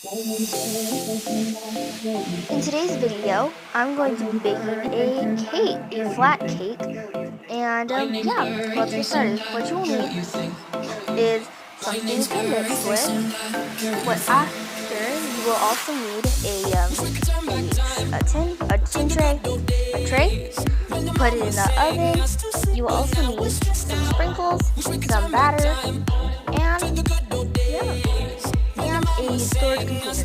In today's video, I'm going to be baking a cake, a flat cake, and yeah, let's get started. What you will need is something to mix with. What after, you will also need a tin tray, a tray. Put it in the oven. You will also need some sprinkles, some batter, and yeah, and a storage container to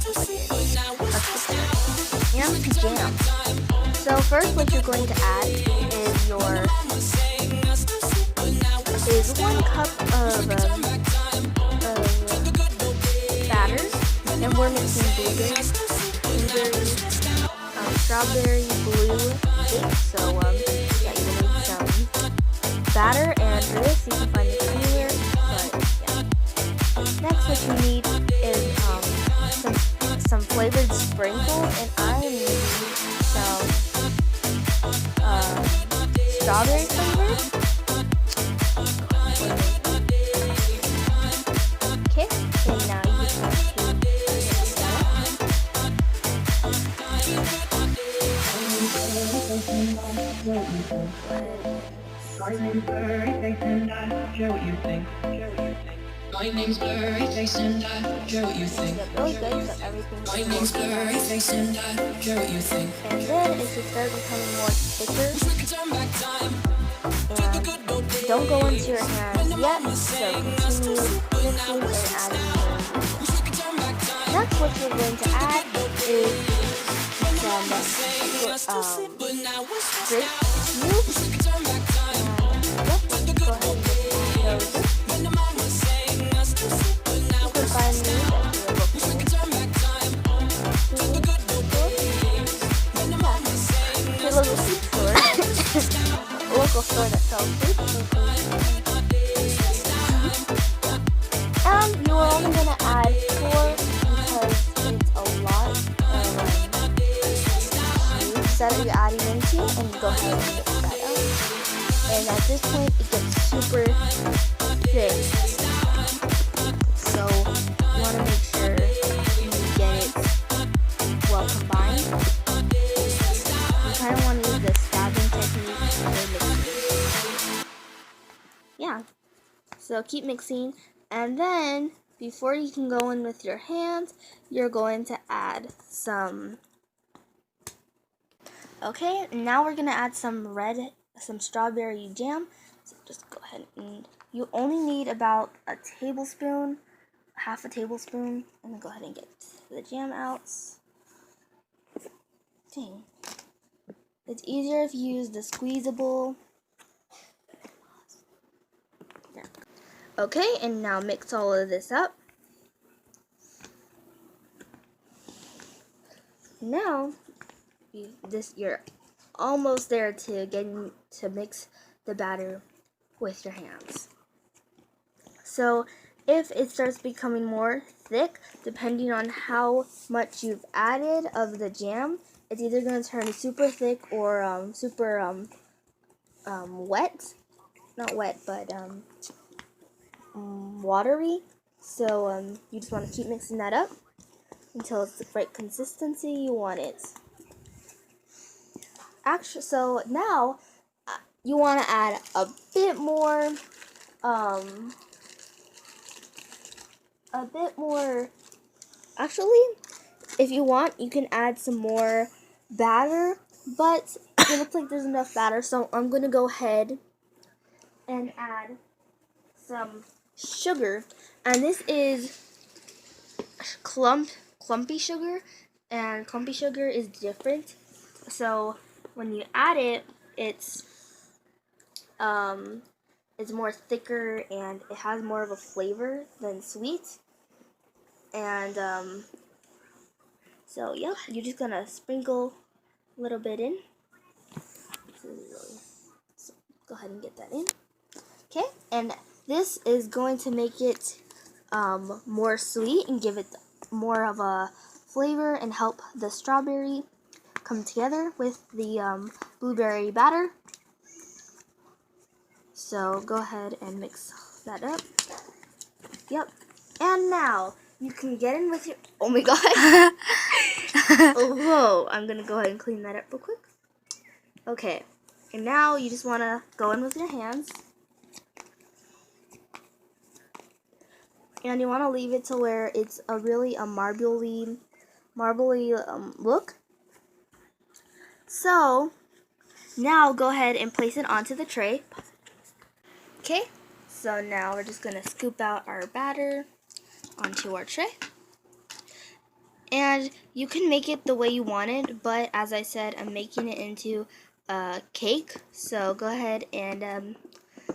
put it in. And jam. So first, what you're going to add is 1 cup of batter, and we're mixing blueberry, strawberry blue cake. So yeah, you need some batter, and for this you can find it anywhere. But yeah. Next, what you need is some flavored sprinkles, and I need some strawberry flavored. Okay, and now you just have to mix that up. My name's Blurry Face and I care what you think. Really good, so everything's My name's Blurry Face and I care what you think. And then it should start becoming more thicker. And don't go into your hands yet, so continue mixing and adding more. Next, what you're going to add is some grape juice. And yep, go ahead and add those. Local store that sells food. And you are only going to add 4 because it's a lot of juice that you're adding into, and go ahead and mix that up. And at this point, it gets super thick. So you want to make sure you get it well combined. You kind of want to use the stabbing technique for mixing. Yeah, so keep mixing, and then before you can go in with your hands, you're going to add some. Okay, now we're gonna add some strawberry jam. So just go ahead, and you only need about a tablespoon, half a tablespoon, and then go ahead and get the jam out. Dang, it's easier if you use the squeezable. Okay, and now mix all of this up. Now, you're almost there to getting to mix the batter with your hands. So, if it starts becoming more thick, depending on how much you've added of the jam, it's either going to turn super thick or super wet. Not wet, but watery. So you just want to keep mixing that up until it's the right consistency you want it. Actually, so now you want to add a bit more actually, if you want, you can add some more batter, but it looks like there's enough batter, so I'm gonna go ahead and add some sugar, and this is clumpy sugar, and clumpy sugar is different. So when you add it, it's more thicker and it has more of a flavor than sweet. And so yeah, you're just gonna sprinkle a little bit in. So go ahead and get that in. Okay, and this is going to make it more sweet and give it more of a flavor and help the strawberry come together with the blueberry batter. So go ahead and mix that up. Yep. And now you can get in with your Oh my god. Oh, whoa. I'm gonna go ahead and clean that up real quick. Okay. And now you just wanna go in with your hands. And you wanna leave it to where it's a really marbly look. So now go ahead and place it onto the tray. Okay. So now we're just gonna scoop out our batter onto our tray. And you can make it the way you want it, but as I said, I'm making it into a cake. So go ahead and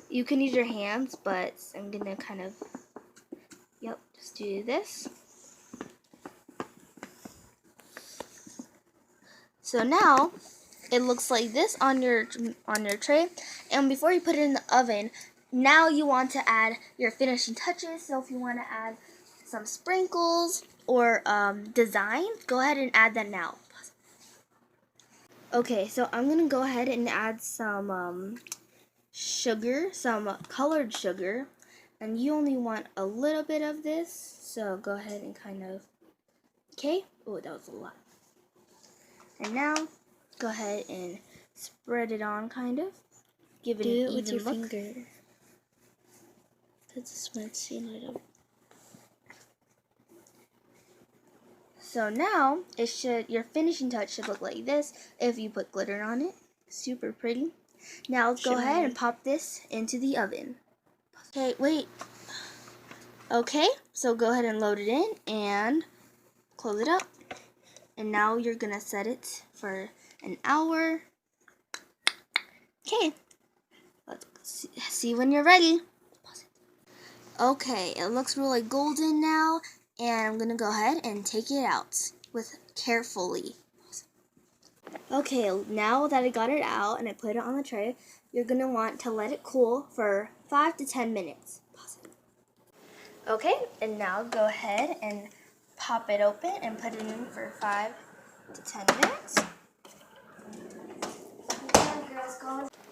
you can use your hands, but I'm gonna kind of, just do this. So now it looks like this on your tray. And before you put it in the oven, now you want to add your finishing touches. So if you want to add some sprinkles or design, go ahead and add that now. Okay, so I'm gonna go ahead and add some sugar, some colored sugar, and you only want a little bit of this, so go ahead and kind of, okay, oh, that was a lot. And now go ahead and spread it on, kind of, give it an even with your look. finger. That's a smart scene item. So now your finishing touch should look like this if you put glitter on it. Super pretty. Now let's go ahead and pop this into the oven. Okay, wait. Okay, so go ahead and load it in and close it up. And now you're gonna set it for an hour. Okay, let's see when you're ready. Okay, it looks really golden now, and I'm gonna go ahead and take it out carefully. Okay, now that I got it out and I put it on the tray, you're gonna want to let it cool for 5 to 10 minutes. Okay, and now go ahead and pop it open and put it in for 5 to 10 minutes.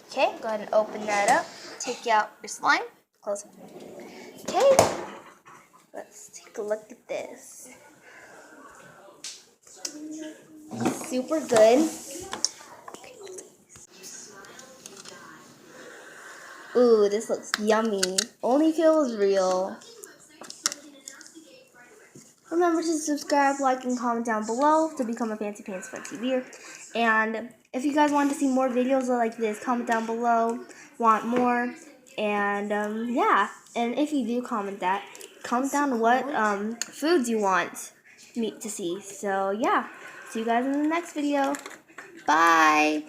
Okay, go ahead and open that up. Take out your slime. Close it. Okay, let's take a look at this. Super good. Ooh, this looks yummy. Only feels real. Remember to subscribe, like, and comment down below to become a Fancy Pants Fun TVer. And if you guys want to see more videos like this, comment down below. Want more? And yeah. And if you do comment down what foods you want me to see. So yeah. See you guys in the next video. Bye.